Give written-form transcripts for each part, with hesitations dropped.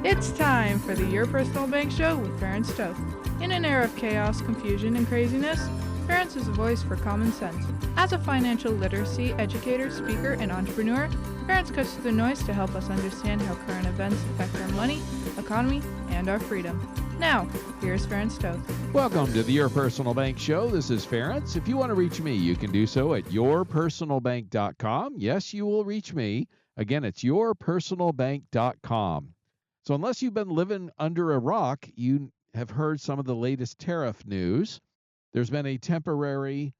It's time for the Your Personal Bank Show with Ferenc Toth. In an era of chaos, confusion, and craziness, Ferenc is a voice for common sense. As a financial literacy educator, speaker, and entrepreneur, Ferenc cuts through the noise to help us understand how current events affect our money, economy, and our freedom. Now, here's Ferenc Toth. Welcome to the Your Personal Bank Show. This is Ferenc. If you want to reach me, you can do so at yourpersonalbank.com. Yes, you will reach me. Again, it's yourpersonalbank.com. So unless you've been living under a rock, you have heard some of the latest tariff news. There's been a temporary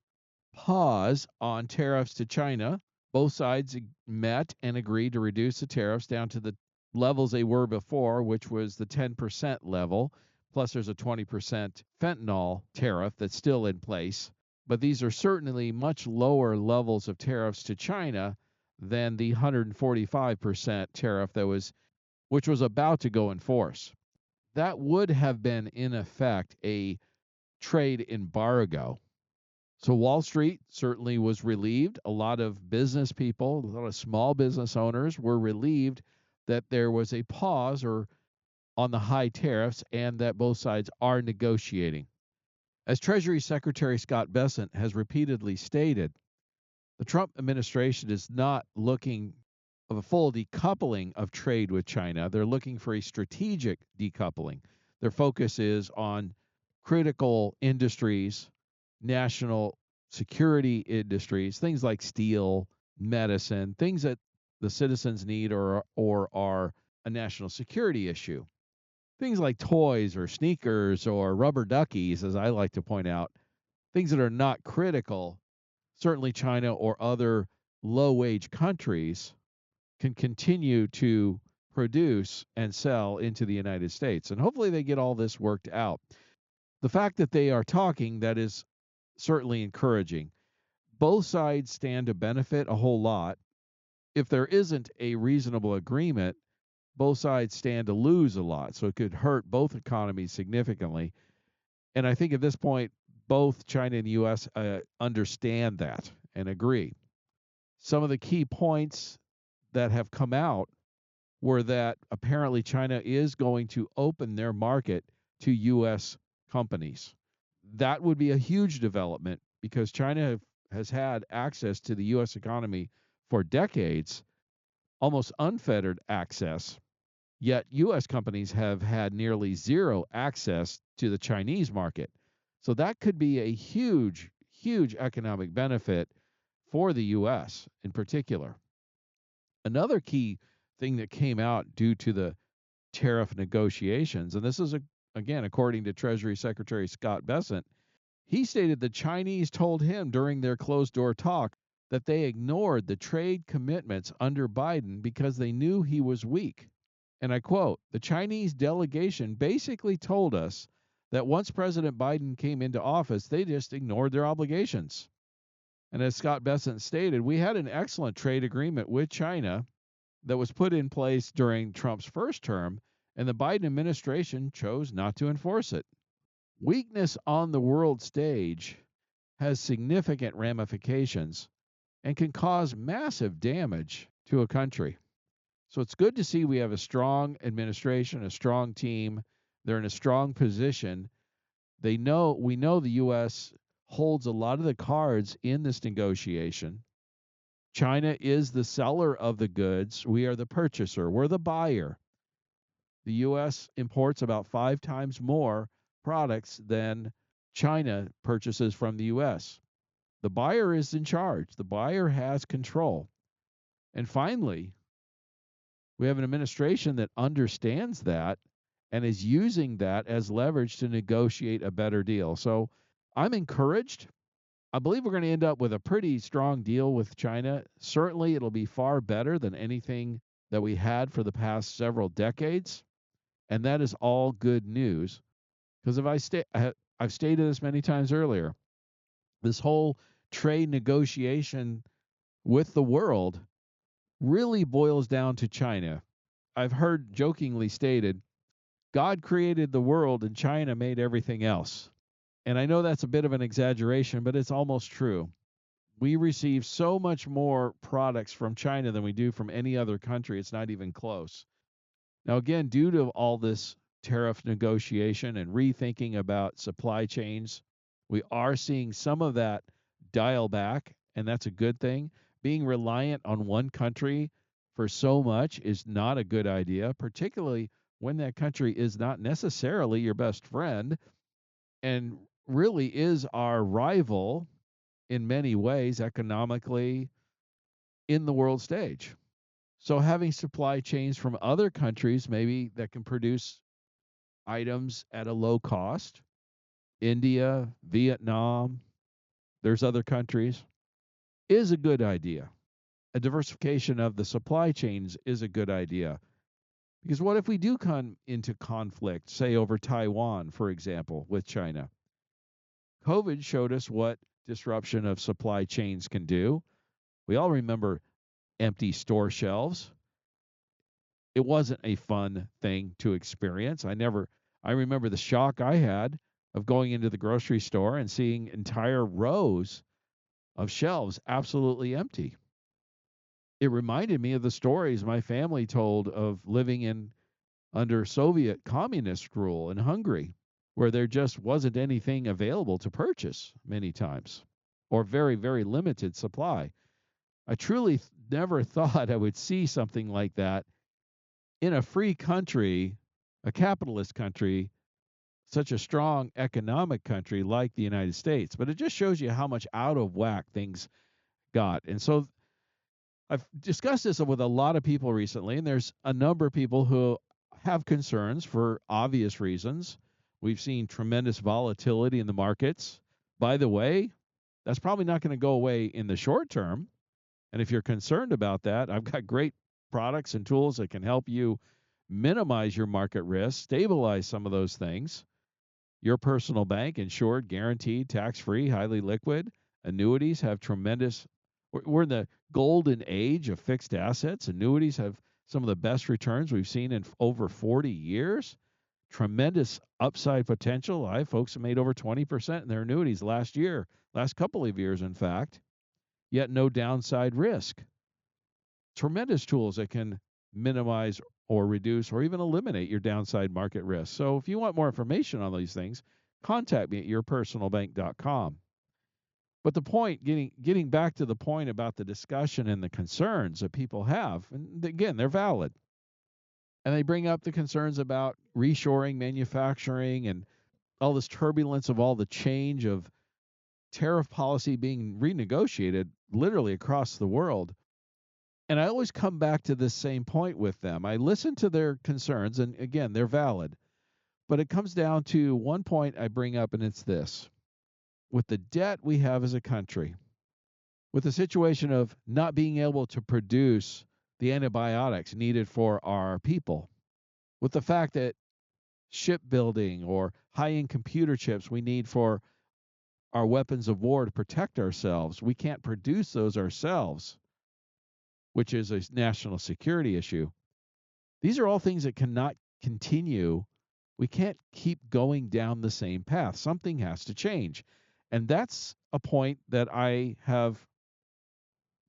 pause on tariffs to China. Both sides met and agreed to reduce the tariffs down to the levels they were before, which was the 10% level. Plus, there's a 20% fentanyl tariff that's still in place. But these are certainly much lower levels of tariffs to China than the 145% tariff which was about to go in force. That would have been, in effect, a trade embargo. So Wall Street certainly was relieved. A lot of business people, a lot of small business owners were relieved that there was a pause on the high tariffs and that both sides are negotiating. As Treasury Secretary Scott Bessent has repeatedly stated, the Trump administration is not looking of a full decoupling of trade with China. They're looking for a strategic decoupling. Their focus is on critical industries, national security industries, things like steel, medicine, things that the citizens need or are a national security issue. Things like toys or sneakers or rubber duckies, as I like to point out, things that are not critical, certainly China or other low-wage countries can continue to produce and sell into the United States. And hopefully they get all this worked out. The fact that they are talking, that is certainly encouraging. Both sides stand to benefit a whole lot. If there isn't a reasonable agreement, both sides stand to lose a lot. So it could hurt both economies significantly. And I think at this point, both China and the U.S. Understand that and agree. Some of the key points that have come out were that apparently China is going to open their market to U.S. companies. That would be a huge development because China has had access to the U.S. economy for decades, almost unfettered access, yet U.S. companies have had nearly zero access to the Chinese market. So that could be a huge, huge economic benefit for the U.S. in particular. Another key thing that came out due to the tariff negotiations, and this is, again, according to Treasury Secretary Scott Bessent, he stated the Chinese told him during their closed-door talk that they ignored the trade commitments under Biden because they knew he was weak. And I quote, "The Chinese delegation basically told us that once President Biden came into office, they just ignored their obligations." And as Scott Bessent stated, we had an excellent trade agreement with China that was put in place during Trump's first term, and the Biden administration chose not to enforce it. Weakness on the world stage has significant ramifications and can cause massive damage to a country. So it's good to see we have a strong administration, a strong team. They're in a strong position. We know the U.S. holds a lot of the cards in this negotiation. China is the seller of the goods. We are the purchaser. We're the buyer. The U.S. imports about 5 times more products than China purchases from the U.S. The buyer is in charge. The buyer has control. And finally, we have an administration that understands that and is using that as leverage to negotiate a better deal. So I'm encouraged. I believe we're going to end up with a pretty strong deal with China. Certainly, it'll be far better than anything that we had for the past several decades. And that is all good news. Because I've stated this many times earlier, this whole trade negotiation with the world really boils down to China. I've heard jokingly stated, God created the world and China made everything else. And I know that's a bit of an exaggeration, but it's almost true. We receive so much more products from China than we do from any other country. It's not even close. Now, again, due to all this tariff negotiation and rethinking about supply chains, we are seeing some of that dial back, and that's a good thing. Being reliant on one country for so much is not a good idea, particularly when that country is not necessarily your best friend and really is our rival in many ways, economically, in the world stage. So having supply chains from other countries, maybe that can produce items at a low cost, India, Vietnam, there's other countries, is a good idea. A diversification of the supply chains is a good idea. Because what if we do come into conflict, say over Taiwan, for example, with China? COVID showed us what disruption of supply chains can do. We all remember empty store shelves. It wasn't a fun thing to experience. I remember the shock I had of going into the grocery store and seeing entire rows of shelves absolutely empty. It reminded me of the stories my family told of living in under Soviet communist rule in Hungary, where there just wasn't anything available to purchase many times, or very, very limited supply. I truly never thought I would see something like that in a free country, a capitalist country, such a strong economic country like the United States. But it just shows you how much out of whack things got. And so I've discussed this with a lot of people recently, and there's a number of people who have concerns for obvious reasons. We've seen tremendous volatility in the markets. By the way, that's probably not going to go away in the short term. And if you're concerned about that, I've got great products and tools that can help you minimize your market risk, stabilize some of those things. Your personal bank, insured, guaranteed, tax free, highly liquid. Annuities have tremendous, we're in the golden age of fixed assets. Annuities have some of the best returns we've seen in over 40 years. Tremendous upside potential. I have folks that made over 20% in their annuities last couple of years, in fact, yet no downside risk. Tremendous tools that can minimize or reduce or even eliminate your downside market risk. So if you want more information on these things, contact me at yourpersonalbank.com. But the point, getting back to the point about the discussion and the concerns that people have, and again, they're valid. And they bring up the concerns about reshoring manufacturing and all this turbulence of all the change of tariff policy being renegotiated literally across the world. And I always come back to this same point with them. I listen to their concerns, and again, they're valid. But it comes down to one point I bring up, and it's this. With the debt we have as a country, with the situation of not being able to produce the antibiotics needed for our people, with the fact that shipbuilding or high-end computer chips we need for our weapons of war to protect ourselves, we can't produce those ourselves, which is a national security issue. These are all things that cannot continue. We can't keep going down the same path. Something has to change. And that's a point that I have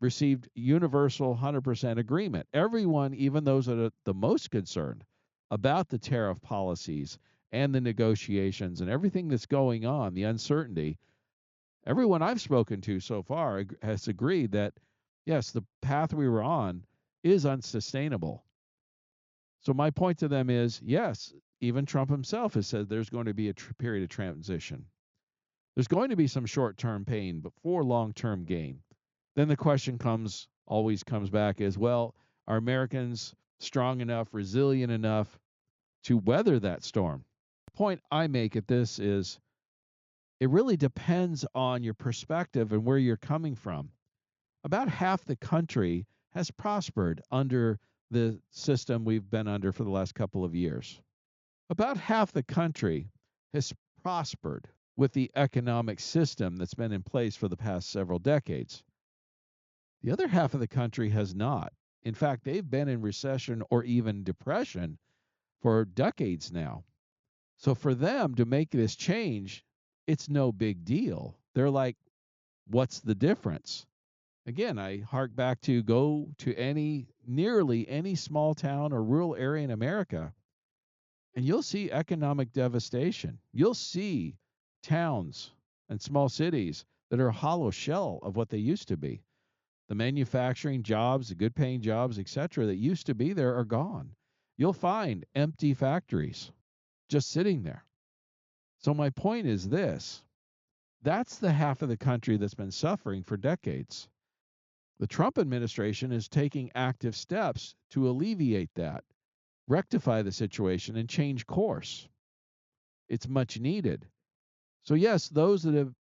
received universal 100% agreement. Everyone, even those that are the most concerned about the tariff policies and the negotiations and everything that's going on, the uncertainty, everyone I've spoken to so far has agreed that, yes, the path we were on is unsustainable. So my point to them is, yes, even Trump himself has said there's going to be a period of transition. There's going to be some short-term pain, but for long-term gain. Then the question always comes back is, well, are Americans strong enough, resilient enough to weather that storm? The point I make at this is it really depends on your perspective and where you're coming from. About half the country has prospered under the system we've been under for the last couple of years. About half the country has prospered with the economic system that's been in place for the past several decades. The other half of the country has not. In fact, they've been in recession or even depression for decades now. So for them to make this change, it's no big deal. They're like, what's the difference? Again, I hark back to go to nearly any small town or rural area in America, and you'll see economic devastation. You'll see towns and small cities that are a hollow shell of what they used to be. The manufacturing jobs, the good paying jobs, etc., that used to be there are gone. You'll find empty factories just sitting there. So, my point is this: that's the half of the country that's been suffering for decades. The Trump administration is taking active steps to alleviate that, rectify the situation, and change course. It's much needed. So, yes, those that have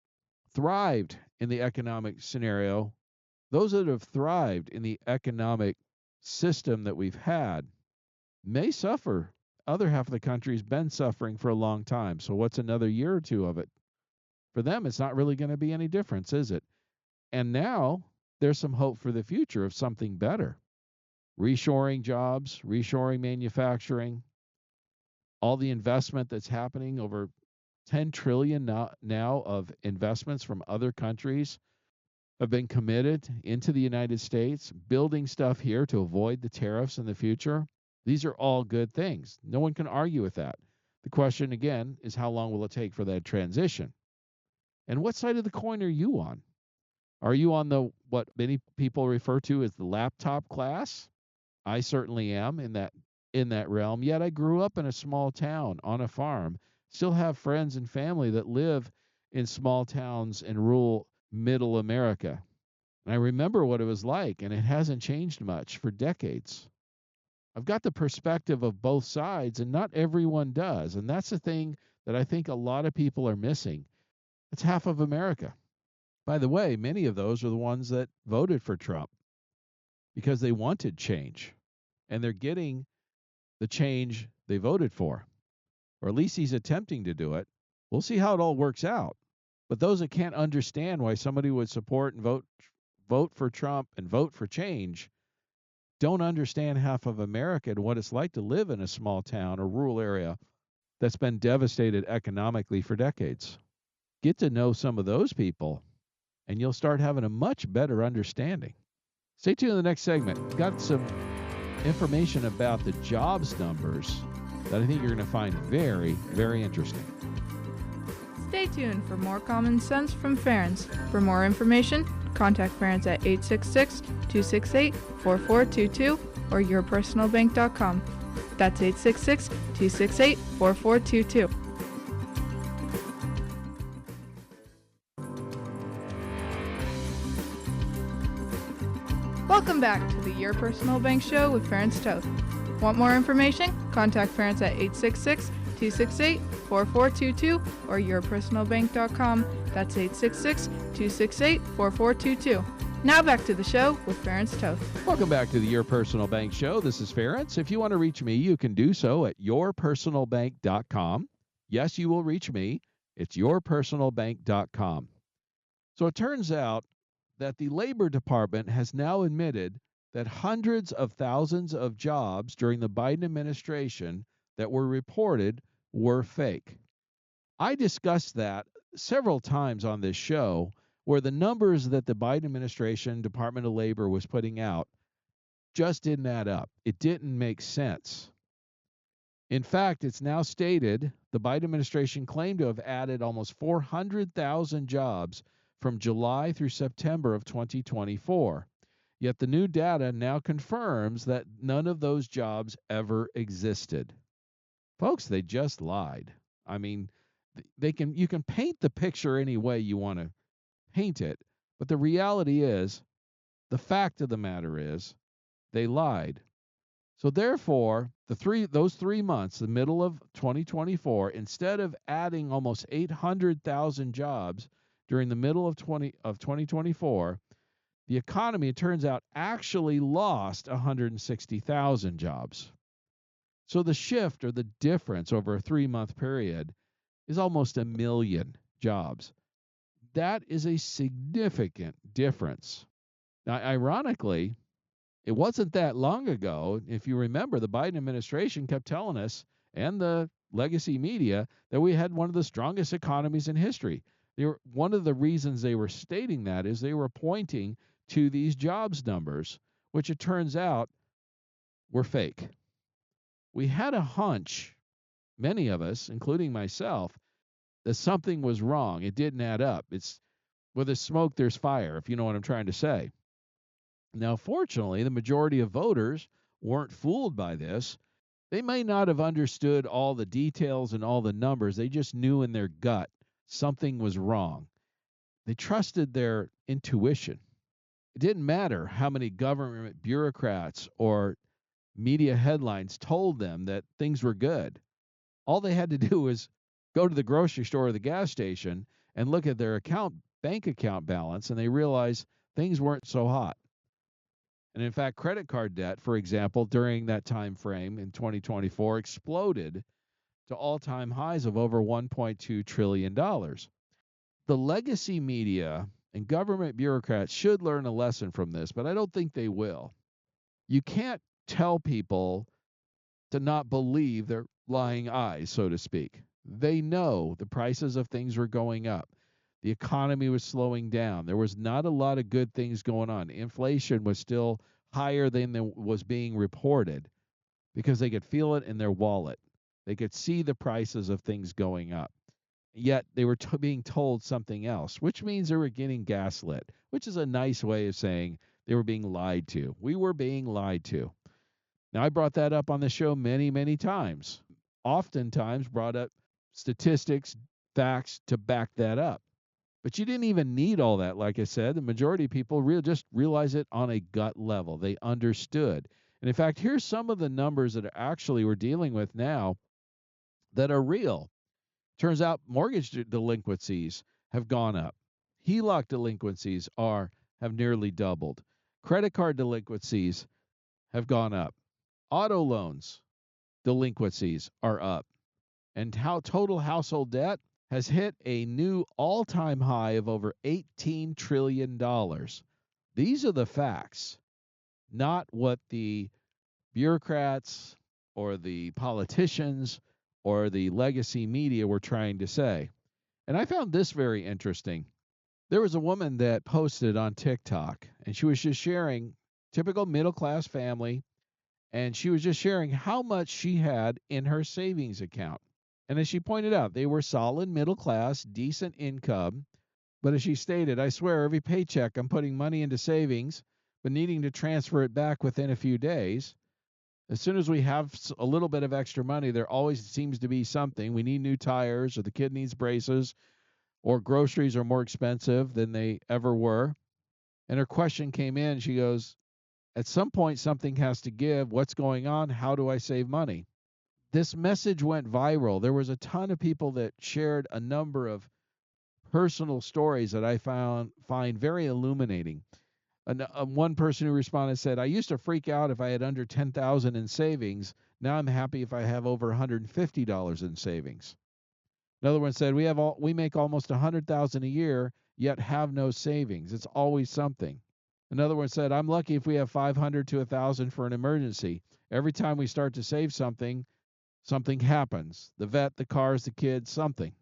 thrived in the economic scenario, those that have thrived in the economic system that we've had, may suffer. Other half of the country's been suffering for a long time. So, what's another year or two of it? For them, it's not really going to be any difference, is it? And now there's some hope for the future of something better. Reshoring jobs, reshoring manufacturing, all the investment that's happening, over 10 trillion now of investments from other countries have been committed into the United States, building stuff here to avoid the tariffs in the future. These are all good things. No one can argue with that. The question again is, how long will it take for that transition? And what side of the coin are you on? Are you on the what many people refer to as the laptop class? I certainly am in that realm. Yet I grew up in a small town on a farm. Still have friends and family that live in small towns in rural middle America. And I remember what it was like, and it hasn't changed much for decades. I've got the perspective of both sides, and not everyone does. And that's the thing that I think a lot of people are missing. It's half of America. By the way, many of those are the ones that voted for Trump because they wanted change, and they're getting the change they voted for, or at least he's attempting to do it. We'll see how it all works out. But those that can't understand why somebody would support and vote for Trump and vote for change don't understand half of America and what it's like to live in a small town or rural area that's been devastated economically for decades. Get to know some of those people, and you'll start having a much better understanding. Stay tuned in the next segment. We've got some information about the jobs numbers that I think you're going to find very, very interesting. Stay tuned for more common sense from Ferens. For more information, contact Ferens at 866-268-4422 or yourpersonalbank.com. That's 866-268-4422. Welcome back to the Your Personal Bank Show with Ferens Toth. Want more information? Contact Ferens at 866-268-4422 or yourpersonalbank.com. That's 866-268-4422. Now back to the show with Ferens Toth. Welcome back to the Your Personal Bank Show. This is Ferens. If you want to reach me, you can do so at yourpersonalbank.com. Yes, you will reach me. It's yourpersonalbank.com. So it turns out that the Labor Department has now admitted that hundreds of thousands of jobs during the Biden administration that were reported were fake. I discussed that several times on this show, where the numbers that the Biden administration, Department of Labor, was putting out just didn't add up. It didn't make sense. In fact, it's now stated the Biden administration claimed to have added almost 400,000 jobs from July through September of 2024. Yet the new data now confirms that none of those jobs ever existed. Folks, they just lied. I mean, you can paint the picture any way you want to paint it, but the reality is, the fact of the matter is, they lied. So therefore, those 3 months, the middle of 2024, instead of adding almost 800,000 jobs during the middle of 2024, the economy, it turns out, actually lost 160,000 jobs. So the shift, or the difference over a 3-month period, is almost 1 million jobs. That is a significant difference. Now, ironically, it wasn't that long ago, if you remember, the Biden administration kept telling us, and the legacy media, that we had one of the strongest economies in history. One of the reasons they were stating that is they were pointing to these jobs numbers, which it turns out were fake. We had a hunch, many of us, including myself, that something was wrong. It didn't add up. It's where there's smoke, there's fire, if you know what I'm trying to say. Now, fortunately, the majority of voters weren't fooled by this. They may not have understood all the details and all the numbers. They just knew in their gut something was wrong. They trusted their intuition. It didn't matter how many government bureaucrats or media headlines told them that things were good. All they had to do was go to the grocery store or the gas station and look at their bank account balance, and they realized things weren't so hot. And in fact, credit card debt, for example, during that time frame in 2024 exploded to all-time highs of over $1.2 trillion. The legacy media and government bureaucrats should learn a lesson from this, but I don't think they will. You can't tell people to not believe their lying eyes, so to speak. They know the prices of things were going up. The economy was slowing down. There was not a lot of good things going on. Inflation was still higher than was being reported because they could feel it in their wallet. They could see the prices of things going up. Yet they were being told something else, which means they were getting gaslit, which is a nice way of saying they were being lied to. We were being lied to. Now, I brought that up on the show many, many times. Oftentimes brought up statistics, facts to back that up. But you didn't even need all that, like I said. The majority of people just realize it on a gut level. They understood. And in fact, here's some of the numbers that actually we're dealing with now that are real. Turns out mortgage delinquencies have gone up. HELOC delinquencies have nearly doubled. Credit card delinquencies have gone up. Auto loans delinquencies are up. And total household debt has hit a new all-time high of over $18 trillion. These are the facts, not what the bureaucrats or the politicians or the legacy media were trying to say. And I found this very interesting. There was a woman that posted on TikTok, and she was just sharing, typical middle-class family, and she was just sharing how much she had in her savings account. And as she pointed out, they were solid middle class, decent income. But as she stated, I swear every paycheck I'm putting money into savings, but needing to transfer it back within a few days. As soon as we have a little bit of extra money, there always seems to be something. We need new tires, or the kid needs braces, or groceries are more expensive than they ever were. And her question came in. She goes, at some point, something has to give. What's going on? How do I save money? This message went viral. There was a ton of people that shared a number of personal stories that I find very illuminating. One person who responded said, "I used to freak out if I had under $10,000 in savings. Now I'm happy if I have over $150 in savings." Another one said, "We make almost $100,000 a year, yet have no savings. It's always something." Another one said, "I'm lucky if we have 500 to 1,000 for an emergency. Every time we start to save something happens. The vet, the cars, the kids, something."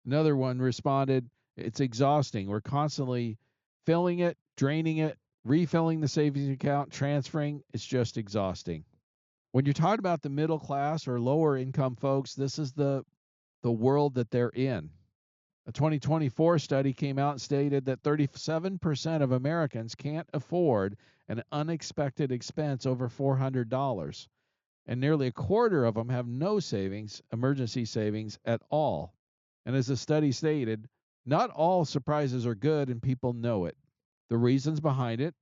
Another one responded, "It's exhausting. We're constantly filling it, draining it, refilling the savings account, transferring. It's just exhausting." When you're talking about the middle class or lower income folks, this is the world that they're in. A 2024 study came out and stated that 37% of Americans can't afford an unexpected expense over $400. And nearly a quarter of them have no savings, emergency savings at all. And as the study stated, not all surprises are good and people know it. The reasons behind it,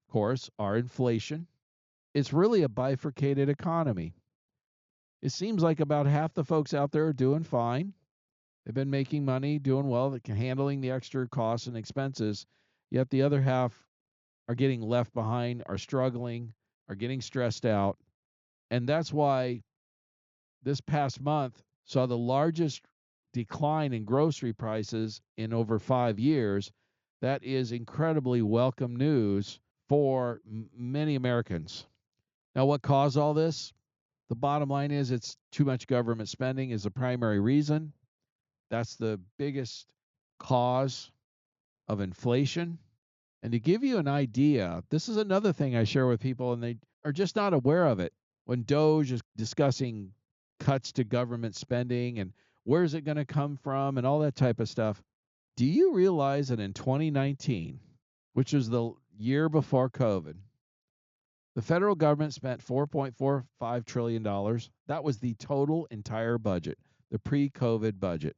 of course, are inflation. It's really a bifurcated economy. It seems like about half the folks out there are doing fine. They've been making money, doing well, handling the extra costs and expenses, yet the other half are getting left behind, are struggling, are getting stressed out. And that's why this past month saw the largest decline in grocery prices in over 5 years. That is incredibly welcome news for many Americans. Now, what caused all this? The bottom line is it's too much government spending is the primary reason. That's the biggest cause of inflation. And to give you an idea, this is another thing I share with people, and they are just not aware of it. When Doge is discussing cuts to government spending and where's it going to come from and all that type of stuff, do you realize that in 2019, which was the year before COVID, the federal government spent $4.45 trillion. That was the total entire budget, the pre-COVID budget.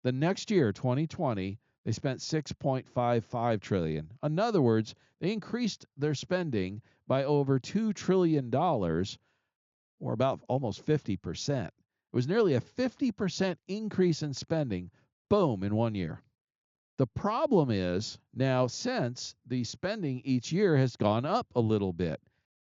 The next year, 2020, they spent $6.55 trillion. In other words, they increased their spending by over $2 trillion, or about almost 50%. It was nearly a 50% increase in spending, boom, in 1 year. The problem is now, since the spending each year has gone up a little bit,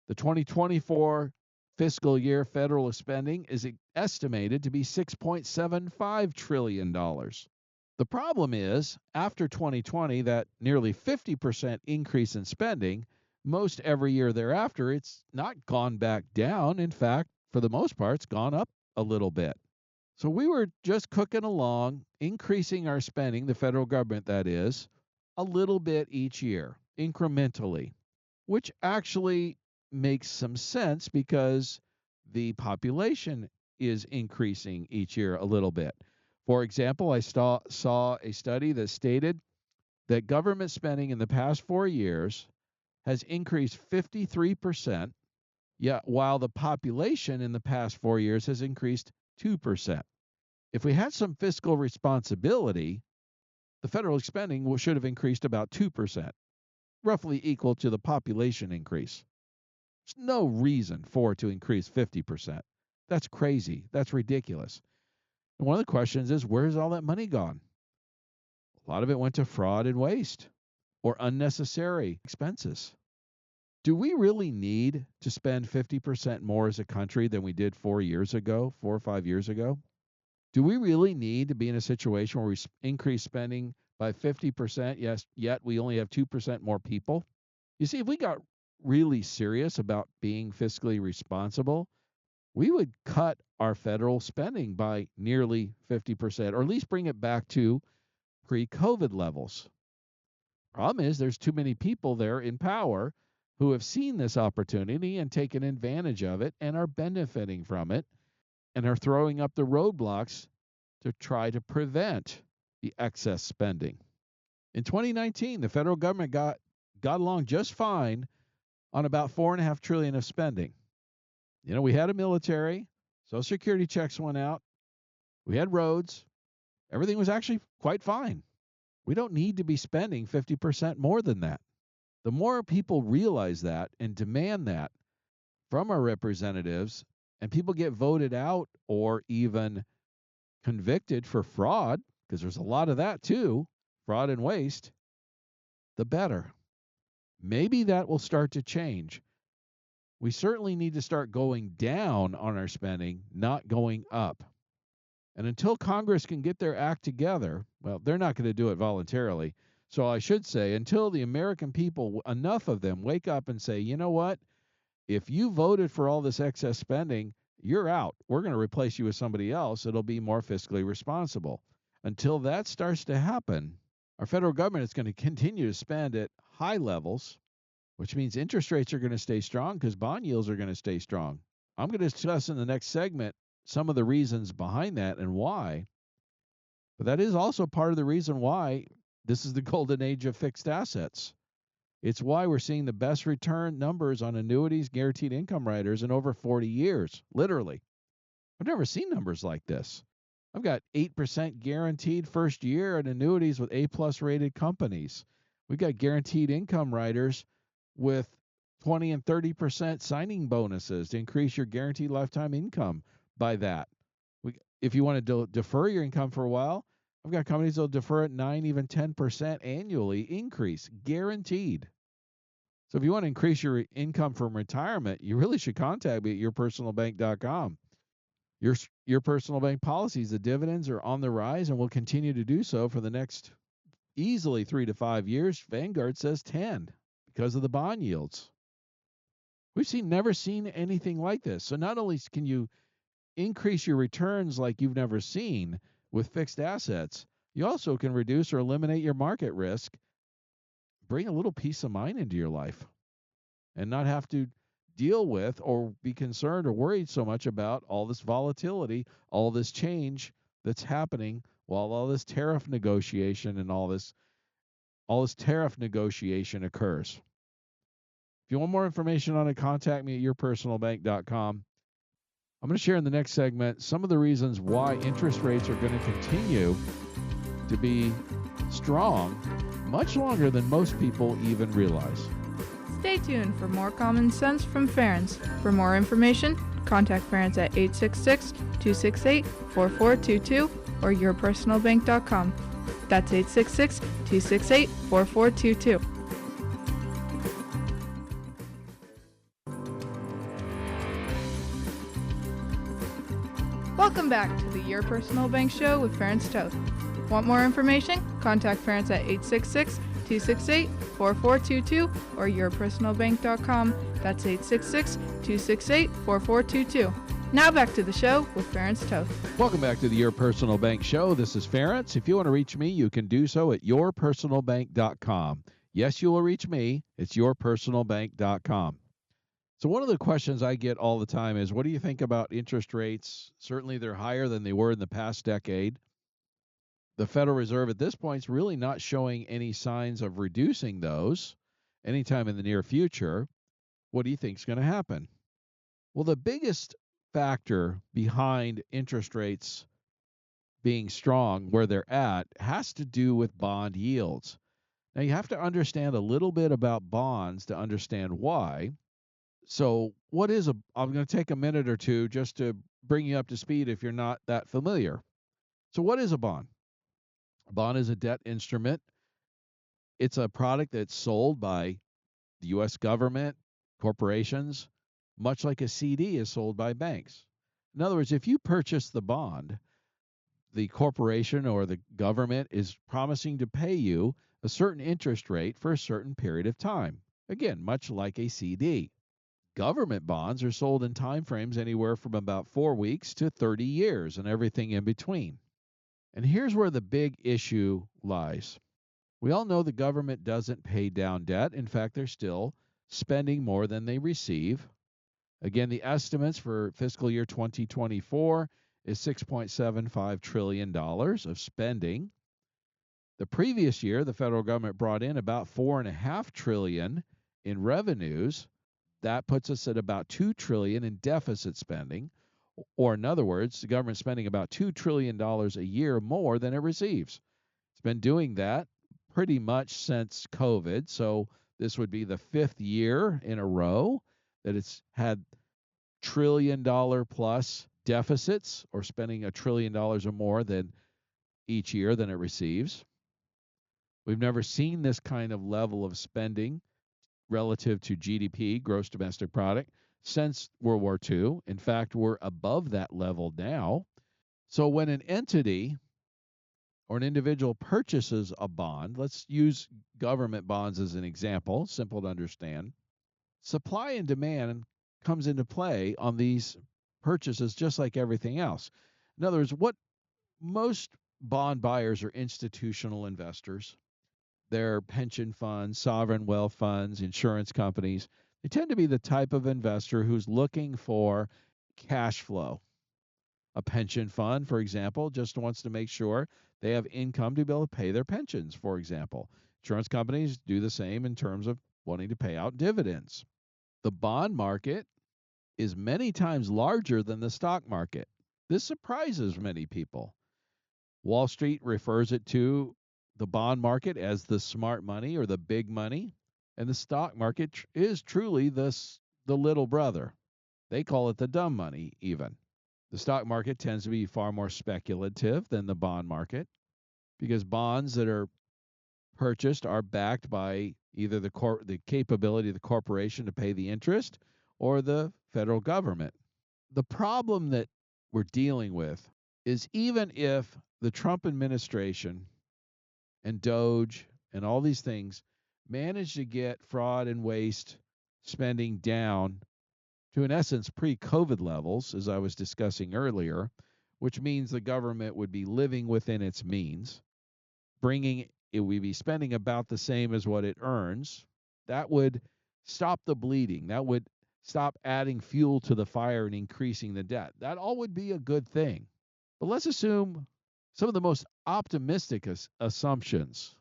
the 2024 fiscal year federal spending is estimated to be $6.75 trillion. The problem is, after 2020, that nearly 50% increase in spending, most every year thereafter, it's not gone back down. In fact, for the most part, it's gone up a little bit. So we were just cooking along, increasing our spending, the federal government that is, a little bit each year, incrementally, which actually makes some sense because the population is increasing each year a little bit. For example, I saw a study that stated that government spending in the past 4 years has increased 53%, yet while the population in the past 4 years has increased 2%. If we had some fiscal responsibility, the federal spending should have increased about 2%, roughly equal to the population increase. There's no reason for it to increase 50%. That's crazy. That's ridiculous. And one of the questions is, where's all that money gone? A lot of it went to fraud and waste or unnecessary expenses. Do we really need to spend 50% more as a country than we did 4 years ago, 4 or 5 years ago? Do we really need to be in a situation where we increase spending by 50%, yes, yet we only have 2% more people? You see, if we got really serious about being fiscally responsible, we would cut our federal spending by nearly 50%, or at least bring it back to pre-COVID levels. Problem is, there's too many people there in power who have seen this opportunity and taken advantage of it and are benefiting from it and are throwing up the roadblocks to try to prevent the excess spending. In 2019, the federal government got along just fine on about $4.5 trillion of spending. You know, we had a military, Social Security checks went out, we had roads, everything was actually quite fine. We don't need to be spending 50% more than that. The more people realize that and demand that from our representatives, and people get voted out or even convicted for fraud, because there's a lot of that too, fraud and waste, the better. Maybe that will start to change. We certainly need to start going down on our spending, not going up. And until Congress can get their act together, well, they're not going to do it voluntarily. So I should say, until the American people, enough of them, wake up and say, you know what? If you voted for all this excess spending, you're out. We're going to replace you with somebody else. It'll be more fiscally responsible. Until that starts to happen, our federal government is going to continue to spend at high levels, which means interest rates are going to stay strong because bond yields are going to stay strong. I'm going to discuss in the next segment some of the reasons behind that and why. But that is also part of the reason why this is the golden age of fixed assets. It's why we're seeing the best return numbers on annuities, guaranteed income riders in over 40 years, literally. I've never seen numbers like this. I've got 8% guaranteed first year in annuities with A-plus rated companies. We've got guaranteed income riders with 20 and 30% signing bonuses to increase your guaranteed lifetime income by that. If you want to defer your income for a while, I've got companies that will defer at 9, even 10% annually increase, guaranteed. So if you want to increase your income from retirement, you really should contact me at yourpersonalbank.com. Your personal bank policies, the dividends are on the rise and will continue to do so for the next easily 3 to 5 years. Vanguard says 10 because of the bond yields. We've never seen anything like this. So not only can you increase your returns like you've never seen with fixed assets, you also can reduce or eliminate your market risk bring a little peace of mind into your life and not have to deal with or be concerned or worried so much about all this volatility, all this change that's happening while all this tariff negotiation and all this tariff negotiation occurs. If you want more information on it, contact me at yourpersonalbank.com. I'm going to share in the next segment some of the reasons why interest rates are going to continue to be strong much longer than most people even realize. Stay tuned for more common sense from Ference. For more information, contact Ference at 866-268-4422 or yourpersonalbank.com. That's 866-268-4422. Welcome back to the Your Personal Bank Show with Ference Toth. Want more information? Contact Ference at 866-268-4422 or yourpersonalbank.com. That's 866-268-4422. Now back to the show with Ference Toth. Welcome back to the Your Personal Bank Show. This is Ference. If you want to reach me, you can do so at yourpersonalbank.com. Yes, you will reach me. It's yourpersonalbank.com. So one of the questions I get all the time is, what do you think about interest rates? Certainly they're higher than they were in the past decade. The Federal Reserve at this point is really not showing any signs of reducing those anytime in the near future. What do you think is going to happen? Well, the biggest factor behind interest rates being strong where they're at has to do with bond yields. Now, you have to understand a little bit about bonds to understand why. So I'm going to take a minute or two just to bring you up to speed if you're not that familiar. So what is a bond? A bond is a debt instrument. It's a product that's sold by the U.S. government, corporations, much like a CD is sold by banks. In other words, if you purchase the bond, the corporation or the government is promising to pay you a certain interest rate for a certain period of time. Again, much like a CD. Government bonds are sold in time frames anywhere from about 4 weeks to 30 years and everything in between. And here's where the big issue lies. We all know the government doesn't pay down debt. In fact, they're still spending more than they receive. Again, the estimates for fiscal year 2024 is $6.75 trillion of spending. The previous year, the federal government brought in about $4.5 trillion in revenues. That puts us at about $2 trillion in deficit spending, or in other words, the government's spending about $2 trillion a year more than it receives. It's been doing that pretty much since COVID, so this would be the 5th year in a row that it's had $1 trillion plus deficits, or spending $1 trillion or more than each year than it receives. We've never seen this kind of level of spending relative to GDP, gross domestic product, since World War II. In fact, we're above that level now. So when an entity or an individual purchases a bond, let's use government bonds as an example, simple to understand, supply and demand comes into play on these purchases just like everything else. In other words, what most bond buyers are institutional investors. They're pension funds, sovereign wealth funds, insurance companies. They tend to be the type of investor who's looking for cash flow. A pension fund, for example, just wants to make sure they have income to be able to pay their pensions, for example. Insurance companies do the same in terms of wanting to pay out dividends. The bond market is many times larger than the stock market. This surprises many people. Wall Street refers it to the bond market as the smart money or the big money, and the stock market is truly the little brother. They call it the dumb money even. The stock market tends to be far more speculative than the bond market because bonds that are purchased are backed by either the capability of the corporation to pay the interest or the federal government. The problem that we're dealing with is even if the Trump administration and Doge and all these things managed to get fraud and waste spending down to, in essence, pre-COVID levels, as I was discussing earlier, which means the government would be living within its means, bringing it would be spending about the same as what it earns. That would stop the bleeding. That would stop adding fuel to the fire and increasing the debt. That all would be a good thing. But let's assume some of the most optimistic assumptions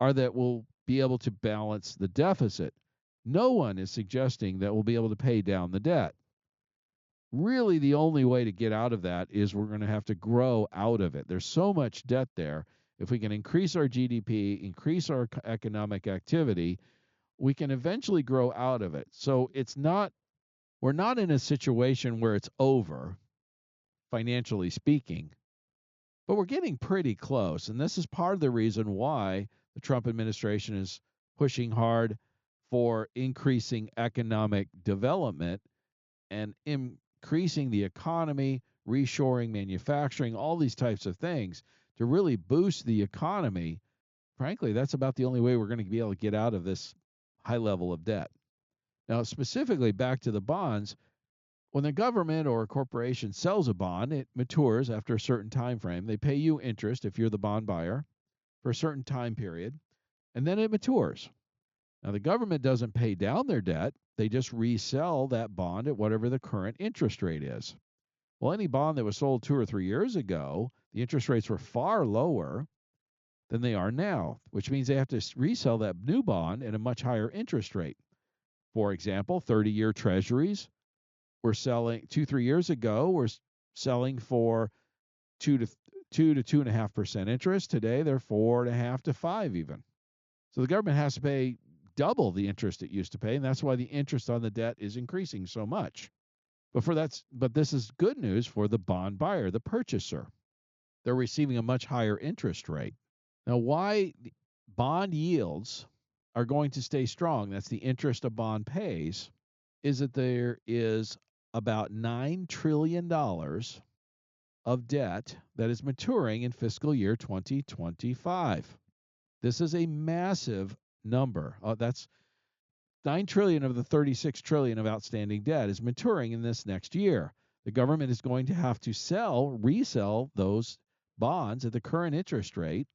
are that we'll be able to balance the deficit. No one is suggesting that we'll be able to pay down the debt. Really, the only way to get out of that is we're going to have to grow out of it. There's so much debt there. If we can increase our GDP, increase our economic activity, we can eventually grow out of it. So we're not in a situation where it's over, financially speaking, but we're getting pretty close. And this is part of the reason why the Trump administration is pushing hard for increasing economic development and increasing the economy, reshoring manufacturing, all these types of things to really boost the economy. Frankly, that's about the only way we're going to be able to get out of this high level of debt. Now, specifically back to the bonds, when the government or a corporation sells a bond, it matures after a certain time frame. They pay you interest if you're the bond buyer for a certain time period, and then it matures. Now, the government doesn't pay down their debt. They just resell that bond at whatever the current interest rate is. Well, any bond that was sold 2 or 3 years ago, the interest rates were far lower than they are now, which means they have to resell that new bond at a much higher interest rate. For example, 30-year treasuries were selling 2-3 years ago were selling for 2 to 2.5% interest. Today they're 4.5 to 5 even. So the government has to pay double the interest it used to pay, and that's why the interest on the debt is increasing so much. But this is good news for the bond buyer, the purchaser. They're receiving a much higher interest rate. Now, why bond yields are going to stay strong, that's the interest a bond pays, is that there is about $9 trillion of debt that is maturing in fiscal year 2025. This is a massive number. That's 9 trillion of the 36 trillion of outstanding debt is maturing in this next year. The government is going to have to resell those bonds at the current interest rate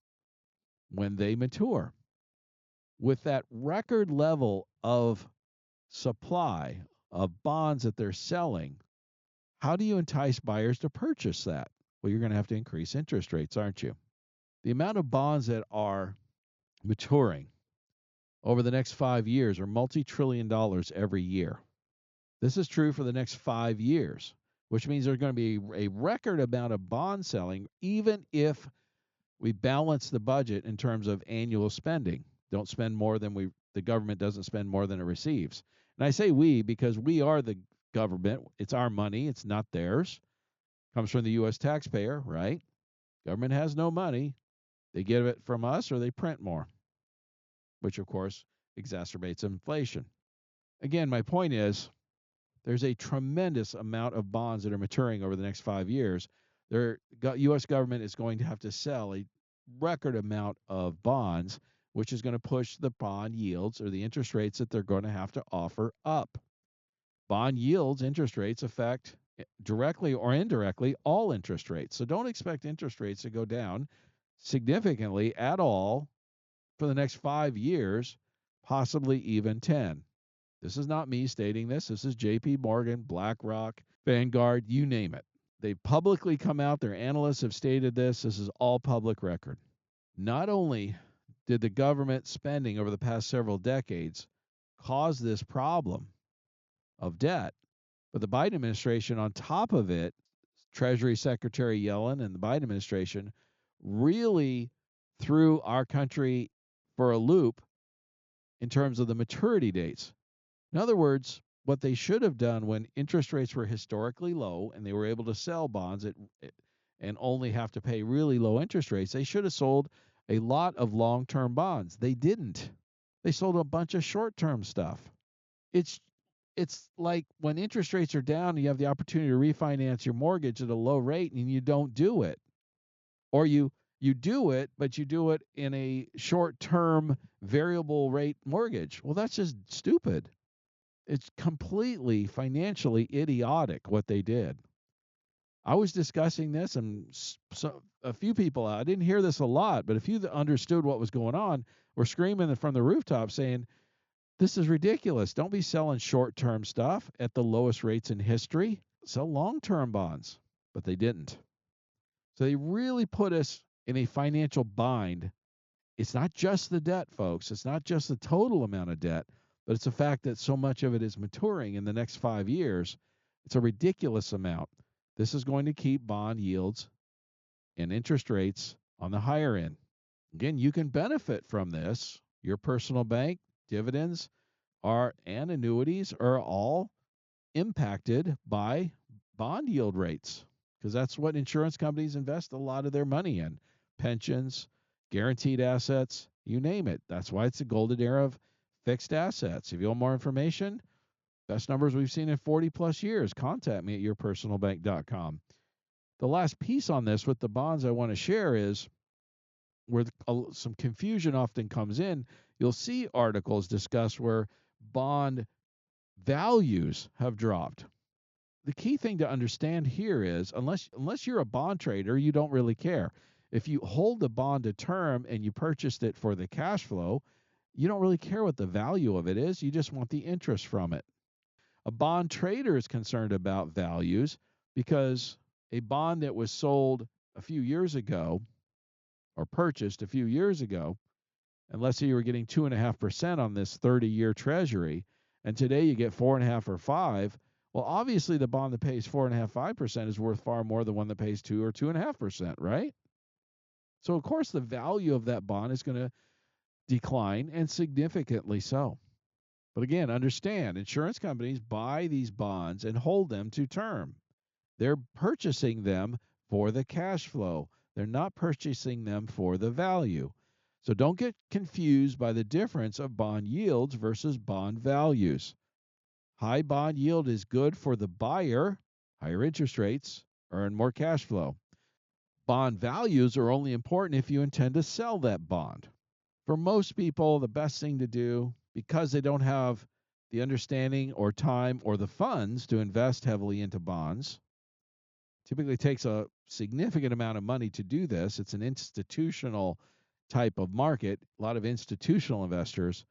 when they mature. With that record level of supply of bonds that they're selling, how do you entice buyers to purchase that? Well, you're going to have to increase interest rates, aren't you? The amount of bonds that are maturing over the next 5 years are multi-trillion dollars every year. This is true for the next 5 years, which means there's going to be a record amount of bond selling, even if we balance the budget in terms of annual spending. Don't spend more than the government doesn't spend more than it receives. And I say we because we are the government. It's our money. It's not theirs. Comes from the U.S. taxpayer, right? Government has no money. They get it from us or they print more, which of course exacerbates inflation. Again, my point is there's a tremendous amount of bonds that are maturing over the next 5 years. The U.S. government is going to have to sell a record amount of bonds, which is going to push the bond yields or the interest rates that they're going to have to offer up. Bond yields, interest rates affect directly or indirectly all interest rates. So don't expect interest rates to go down significantly at all for the next 5 years, possibly even 10. This is not me stating this. This is JP Morgan, BlackRock, Vanguard, you name it. They've publicly come out. Their analysts have stated this. This is all public record. Not only did the government spending over the past several decades cause this problem of debt, but the Biden administration, on top of it, Treasury Secretary Yellen and the Biden administration really threw our country for a loop in terms of the maturity dates. In other words, what they should have done when interest rates were historically low and they were able to sell bonds and only have to pay really low interest rates, they should have sold a lot of long-term bonds. They didn't. They sold a bunch of short-term stuff. It's like when interest rates are down, you have the opportunity to refinance your mortgage at a low rate and you don't do it. Or you do it, but you do it in a short-term variable rate mortgage. Well, that's just stupid. It's completely financially idiotic what they did. I was discussing this, and a few people, I didn't hear this a lot, but a few that understood what was going on were screaming from the rooftop saying, this is ridiculous. Don't be selling short-term stuff at the lowest rates in history. Sell long-term bonds. But they didn't. So they really put us in a financial bind. It's not just the debt, folks. It's not just the total amount of debt, but it's the fact that so much of it is maturing in the next 5 years. It's a ridiculous amount. This is going to keep bond yields and interest rates on the higher end. Again, you can benefit from this. Your personal bank, dividends, and annuities are all impacted by bond yield rates, because that's what insurance companies invest a lot of their money in. Pensions, guaranteed assets, you name it. That's why it's the golden era of fixed assets. If you want more information, best numbers we've seen in 40 plus years, contact me at yourpersonalbank.com. The last piece on this with the bonds I want to share is where some confusion often comes in. You'll see articles discuss where bond values have dropped. The key thing to understand here is unless you're a bond trader, you don't really care. If you hold the bond to term and you purchased it for the cash flow, you don't really care what the value of it is. You just want the interest from it. A bond trader is concerned about values because a bond that was sold a few years ago or purchased a few years ago, and let's say you were getting 2.5% on this 30-year treasury, and today you get 4.5 or 5. Well, obviously the bond that pays 4.5, 5% is worth far more than one that pays 2 or 2.5%, right? So of course the value of that bond is going to decline, and significantly so. But again, understand, insurance companies buy these bonds and hold them to term. They're purchasing them for the cash flow. They're not purchasing them for the value. So don't get confused by the difference of bond yields versus bond values. High bond yield is good for the buyer. Higher interest rates earn more cash flow. Bond values are only important if you intend to sell that bond. For most people, the best thing to do, because they don't have the understanding or time or the funds to invest heavily into bonds, typically takes a significant amount of money to do this. It's an institutional type of market. A lot of institutional investors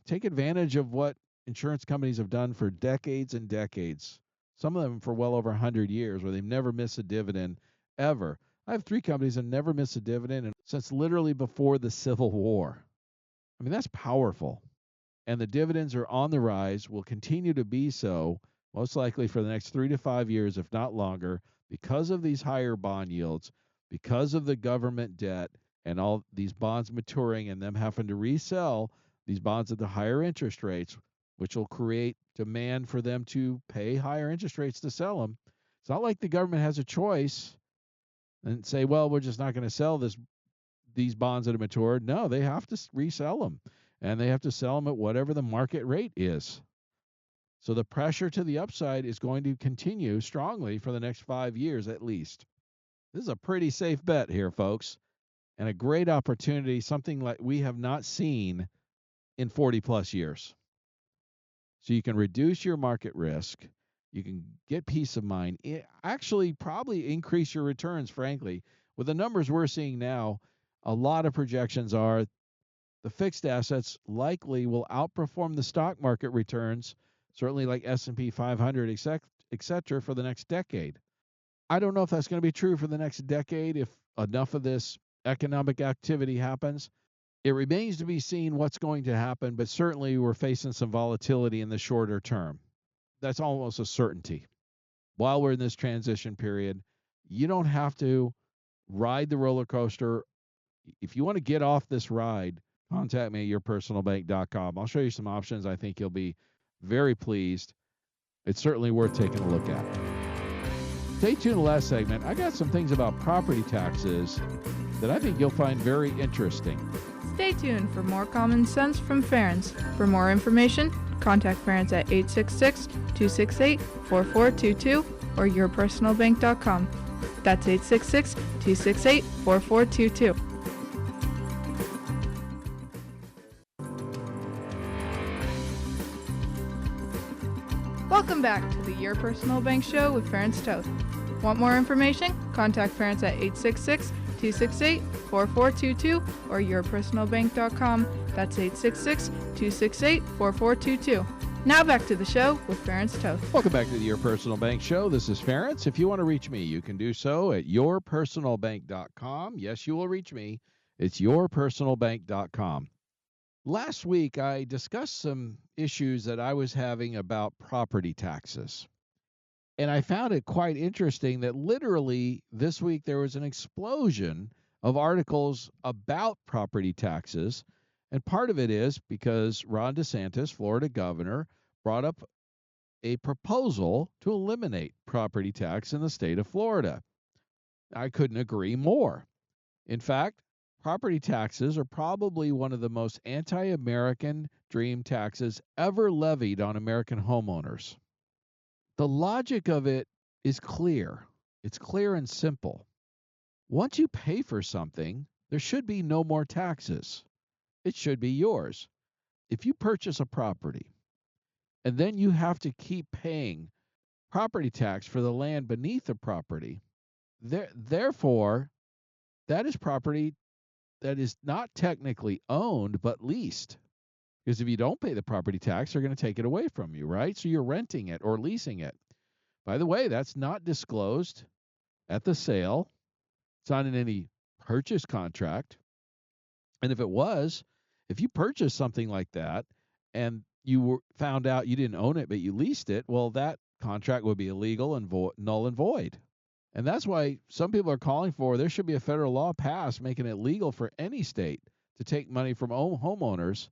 take advantage of what insurance companies have done for decades and decades. Some of them for well over 100 years, where they've never missed a dividend ever. I have 3 companies that never miss a dividend since literally before the Civil War. I mean, that's powerful. And the dividends are on the rise, will continue to be so, most likely for the next 3 to 5 years, if not longer, because of these higher bond yields, because of the government debt and all these bonds maturing and them having to resell these bonds at the higher interest rates, which will create demand for them to pay higher interest rates to sell them. It's not like the government has a choice and say, well, we're just not going to sell these bonds that are matured. No, they have to resell them, and they have to sell them at whatever the market rate is. So the pressure to the upside is going to continue strongly for the next 5 years at least. This is a pretty safe bet here, folks, and a great opportunity, something like we have not seen in 40 plus years. So you can reduce your market risk. You can get peace of mind. It actually probably increase your returns, frankly. With the numbers we're seeing now, a lot of projections are the fixed assets likely will outperform the stock market returns, certainly like S&P 500, et cetera, for the next decade. I don't know if that's going to be true for the next decade, if enough of this economic activity happens. It remains to be seen what's going to happen, but certainly we're facing some volatility in the shorter term. That's almost a certainty. While we're in this transition period, you don't have to ride the roller coaster. If you want to get off this ride, contact me at yourpersonalbank.com. I'll show you some options. I think you'll be very pleased. It's certainly worth taking a look at. Stay tuned to the last segment. I got some things about property taxes that I think you'll find very interesting. Stay tuned for more common sense from Ference. For more information, contact Ference at 866-268-4422 or yourpersonalbank.com. That's 866-268-4422. Welcome back to the Your Personal Bank Show with Ference Toth. Want more information? Contact parents at 866-268-4422 or yourpersonalbank.com. That's 866-268-4422. Now back to the show with Ference Toth. Welcome back to the Your Personal Bank Show. This is Ference. If you want to reach me, you can do so at yourpersonalbank.com. Yes, you will reach me. It's yourpersonalbank.com. Last week, I discussed some issues that I was having about property taxes. And I found it quite interesting that literally this week there was an explosion of articles about property taxes. And part of it is because Ron DeSantis, Florida governor, brought up a proposal to eliminate property tax in the state of Florida. I couldn't agree more. In fact, property taxes are probably one of the most anti-American dream taxes ever levied on American homeowners. The logic of it is clear. It's clear and simple. Once you pay for something, there should be no more taxes. It should be yours. If you purchase a property and then you have to keep paying property tax for the land beneath the property, therefore, that is property that is not technically owned but leased. Because if you don't pay the property tax, they're going to take it away from you, right? So you're renting it or leasing it. By the way, that's not disclosed at the sale. It's not in any purchase contract. And if it was, if you purchased something like that and you found out you didn't own it but you leased it, well, that contract would be illegal and null and void. And that's why some people are calling for there should be a federal law passed making it legal for any state to take money from homeowners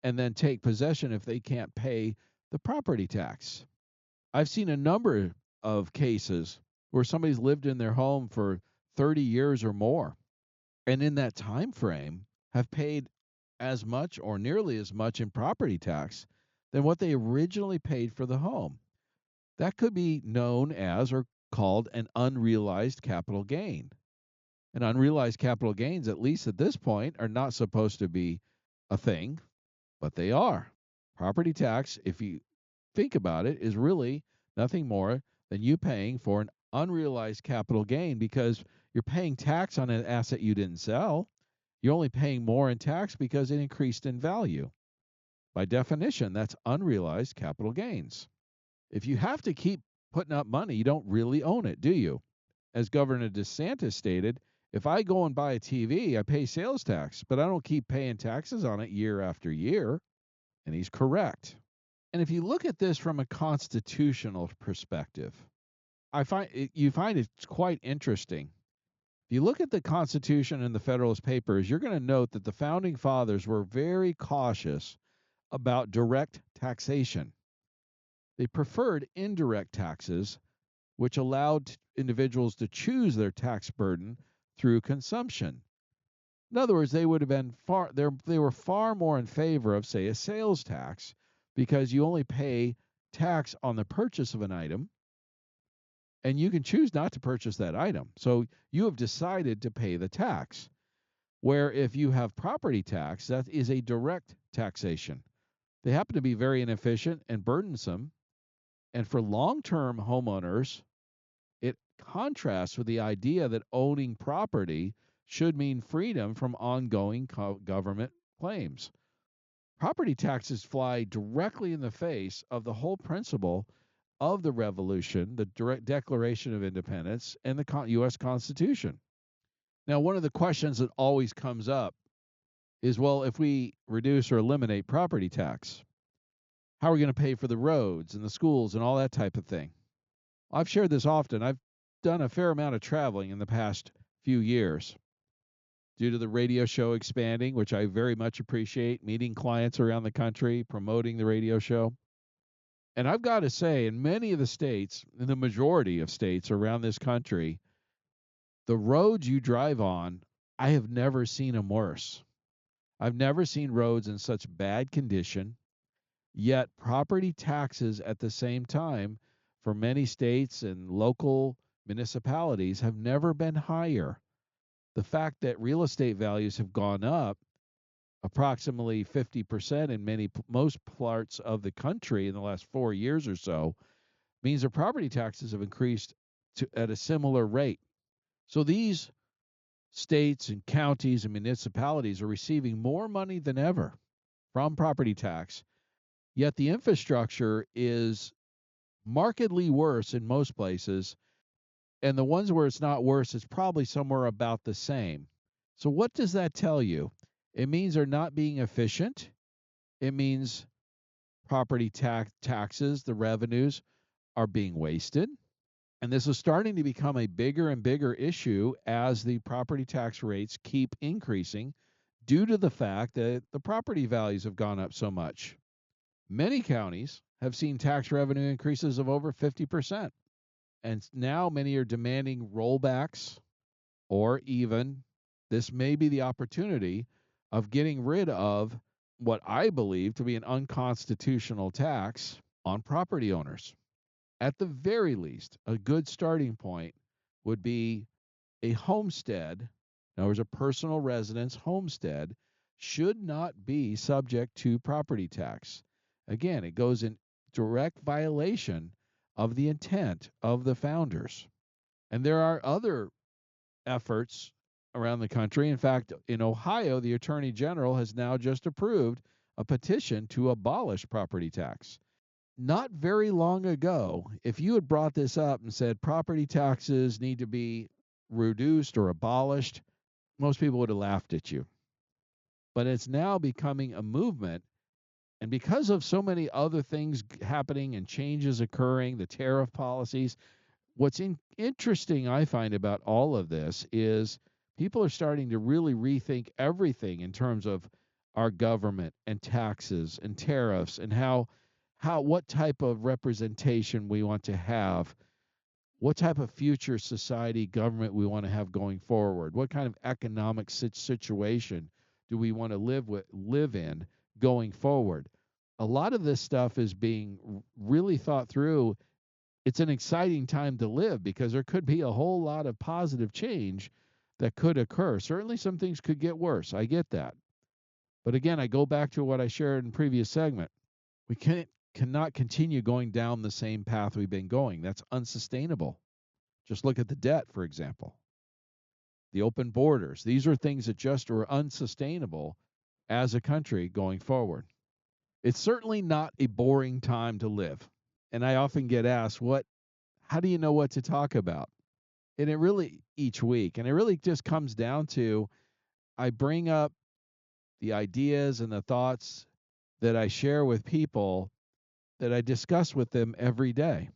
and then take possession if they can't pay the property tax. I've seen a number of cases where somebody's lived in their home for 30 years or more, and in that time frame have paid as much or nearly as much in property tax than what they originally paid for the home. That could be known as or called an unrealized capital gain. And unrealized capital gains, at least at this point, are not supposed to be a thing, but they are. Property tax, if you think about it, is really nothing more than you paying for an unrealized capital gain because you're paying tax on an asset you didn't sell. You're only paying more in tax because it increased in value. By definition, that's unrealized capital gains. If you have to keep putting up money, you don't really own it, do you? As Governor DeSantis stated, if I go and buy a TV, I pay sales tax, but I don't keep paying taxes on it year after year. And he's correct. And if you look at this from a constitutional perspective, you find it's quite interesting. If you look at the Constitution and the Federalist Papers, you're going to note that the Founding Fathers were very cautious about direct taxation. They preferred indirect taxes, which allowed individuals to choose their tax burden through consumption. In other words, they would have been they were far more in favor of, say, a sales tax because you only pay tax on the purchase of an item and you can choose not to purchase that item. So you have decided to pay the tax. Where if you have property tax, that is a direct taxation. They happen to be very inefficient and burdensome. And for long-term homeowners, it contrasts with the idea that owning property should mean freedom from ongoing government claims. Property taxes fly directly in the face of the whole principle of the Revolution, the direct Declaration of Independence, and the U.S. Constitution. Now, one of the questions that always comes up is, well, if we reduce or eliminate property tax, how are we going to pay for the roads and the schools and all that type of thing? I've shared this often. I've done a fair amount of traveling in the past few years due to the radio show expanding, which I very much appreciate, meeting clients around the country, promoting the radio show. And I've got to say, in many of the states, in the majority of states around this country, the roads you drive on, I have never seen them worse. I've never seen roads in such bad condition, yet property taxes at the same time for many states and local municipalities have never been higher. The fact that real estate values have gone up approximately 50% in most parts of the country in the last 4 years or so means their property taxes have increased at a similar rate. So these states and counties and municipalities are receiving more money than ever from property tax, yet the infrastructure is markedly worse in most places, and the ones where it's not worse is probably somewhere about the same. So what does that tell you? It means they're not being efficient. It means property taxes, the revenues are being wasted. And this is starting to become a bigger and bigger issue as the property tax rates keep increasing due to the fact that the property values have gone up so much. Many counties have seen tax revenue increases of over 50%. And now many are demanding rollbacks, or even this may be the opportunity of getting rid of what I believe to be an unconstitutional tax on property owners. At the very least, a good starting point would be a homestead. In other words, a personal residence homestead should not be subject to property tax. Again, it goes in direct violation of the intent of the founders. And there are other efforts around the country. In fact, in Ohio, the Attorney General has now just approved a petition to abolish property tax. Not very long ago, if you had brought this up and said property taxes need to be reduced or abolished, most people would have laughed at you. But it's now becoming a movement. And because of so many other things happening and changes occurring, the tariff policies, what's interesting I find about all of this is people are starting to really rethink everything in terms of our government and taxes and tariffs and how what type of representation we want to have, what type of future society government we want to have going forward, what kind of economic situation do we want to live in going forward. A lot of this stuff is being really thought through. It's an exciting time to live because there could be a whole lot of positive change that could occur. Certainly some things could get worse. I get that. But again, I go back to what I shared in previous segment. We cannot continue going down the same path we've been going. That's unsustainable. Just look at the debt, for example. The open borders. These are things that just are unsustainable as a country going forward. It's certainly not a boring time to live. And I often get asked, how do you know what to talk about? And it really, each week, and it really just comes down to, I bring up the ideas and the thoughts that I share with people that I discuss with them every day.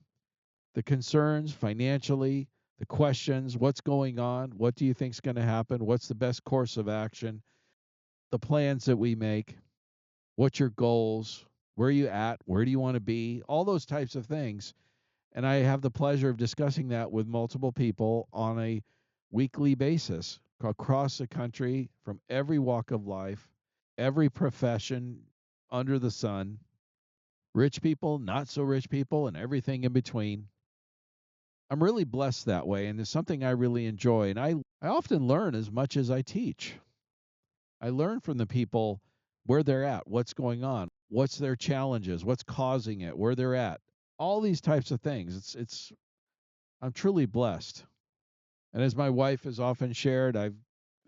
The concerns financially, the questions, what's going on, what do you think is going to happen, what's the best course of action, the plans that we make, what's your goals, where are you at, where do you want to be, all those types of things. And I have the pleasure of discussing that with multiple people on a weekly basis across the country from every walk of life, every profession under the sun, rich people, not so rich people, and everything in between. I'm really blessed that way, and it's something I really enjoy. And I often learn as much as I teach. I learn from the people where they're at, what's going on, what's their challenges, what's causing it, where they're at, all these types of things. I'm truly blessed. And as my wife has often shared, I've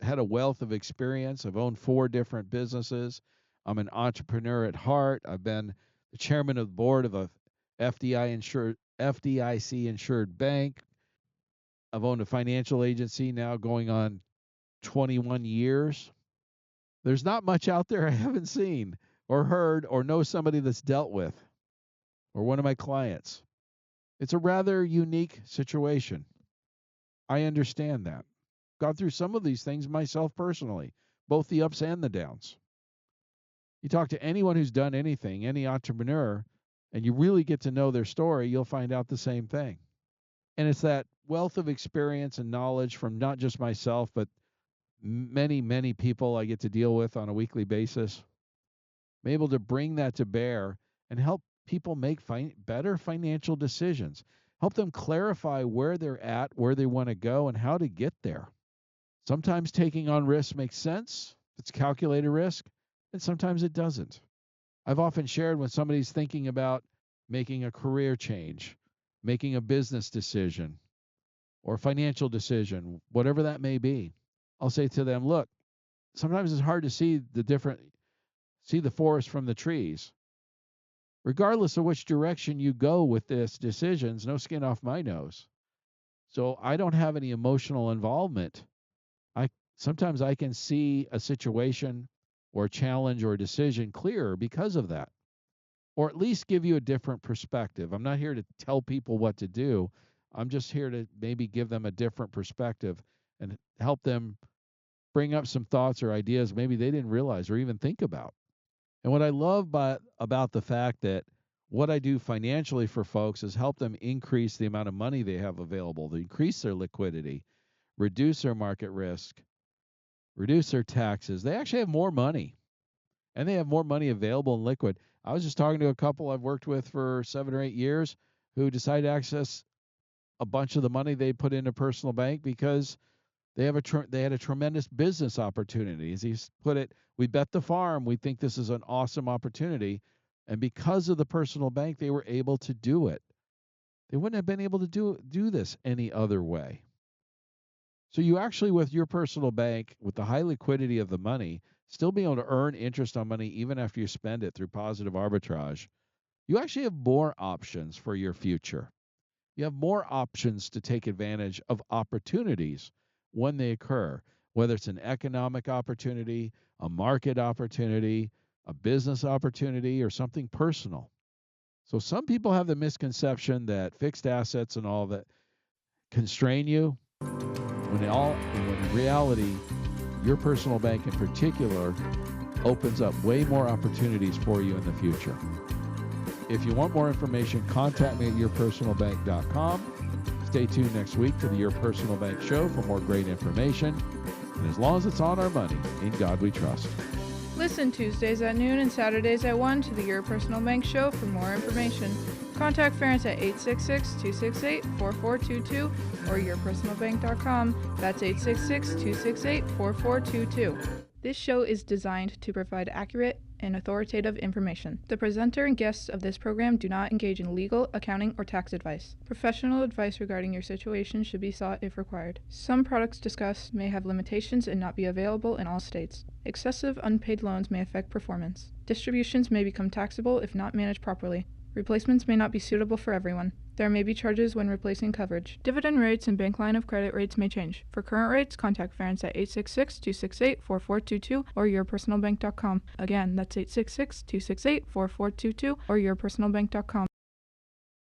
had a wealth of experience. I've owned 4 different businesses. I'm an entrepreneur at heart. I've been the chairman of the board of a FDIC insured bank. I've owned a financial agency now going on 21 years. There's not much out there I haven't seen or heard or know somebody that's dealt with, or one of my clients. It's a rather unique situation. I understand that. Gone through some of these things myself personally, both the ups and the downs. You talk to anyone who's done anything, any entrepreneur, and you really get to know their story, you'll find out the same thing. And it's that wealth of experience and knowledge from not just myself, but many, many people I get to deal with on a weekly basis. I'm able to bring that to bear and help people make better financial decisions, help them clarify where they're at, where they want to go, and how to get there. Sometimes taking on risks makes sense. It's calculated risk, and sometimes it doesn't. I've often shared when somebody's thinking about making a career change, making a business decision, or financial decision, whatever that may be. I'll say to them, look, sometimes it's hard to see the forest from the trees. Regardless of which direction you go with this decisions, no skin off my nose. So I don't have any emotional involvement. Sometimes I can see a situation or a challenge or a decision clearer because of that, or at least give you a different perspective. I'm not here to tell people what to do. I'm just here to maybe give them a different perspective and help them bring up some thoughts or ideas maybe they didn't realize or even think about. And what I love about the fact that what I do financially for folks is help them increase the amount of money they have available, to increase their liquidity, reduce their market risk, reduce their taxes. They actually have more money, and they have more money available in liquid. I was just talking to a couple I've worked with for 7 or 8 years who decided to access a bunch of the money they put into personal bank because they had a tremendous business opportunity. As he put it, we bet the farm. We think this is an awesome opportunity. And because of the personal bank, they were able to do it. They wouldn't have been able to do this any other way. So you actually, with your personal bank, with the high liquidity of the money, still be able to earn interest on money even after you spend it through positive arbitrage. You actually have more options for your future. You have more options to take advantage of opportunities when they occur, whether it's an economic opportunity, a market opportunity, a business opportunity, or something personal. So some people have the misconception that fixed assets and all that constrain you, when in reality, your personal bank in particular opens up way more opportunities for you in the future. If you want more information, contact me at yourpersonalbank.com. Stay tuned next week to the Your Personal Bank Show for more great information. And as long as it's on our money, in God we trust. Listen Tuesdays at noon and Saturdays at 1 to the Your Personal Bank Show for more information. Contact Ference at 866-268-4422 or yourpersonalbank.com. That's 866-268-4422. This show is designed to provide accurate and authoritative information. The presenter and guests of this program do not engage in legal, accounting, or tax advice. Professional advice regarding your situation should be sought if required. Some products discussed may have limitations and not be available in all states. Excessive unpaid loans may affect performance. Distributions may become taxable if not managed properly. Replacements may not be suitable for everyone. There may be charges when replacing coverage. Dividend rates and bank line of credit rates may change. For current rates, contact Ference at 866-268-4422 or yourpersonalbank.com. Again, that's 866-268-4422 or yourpersonalbank.com.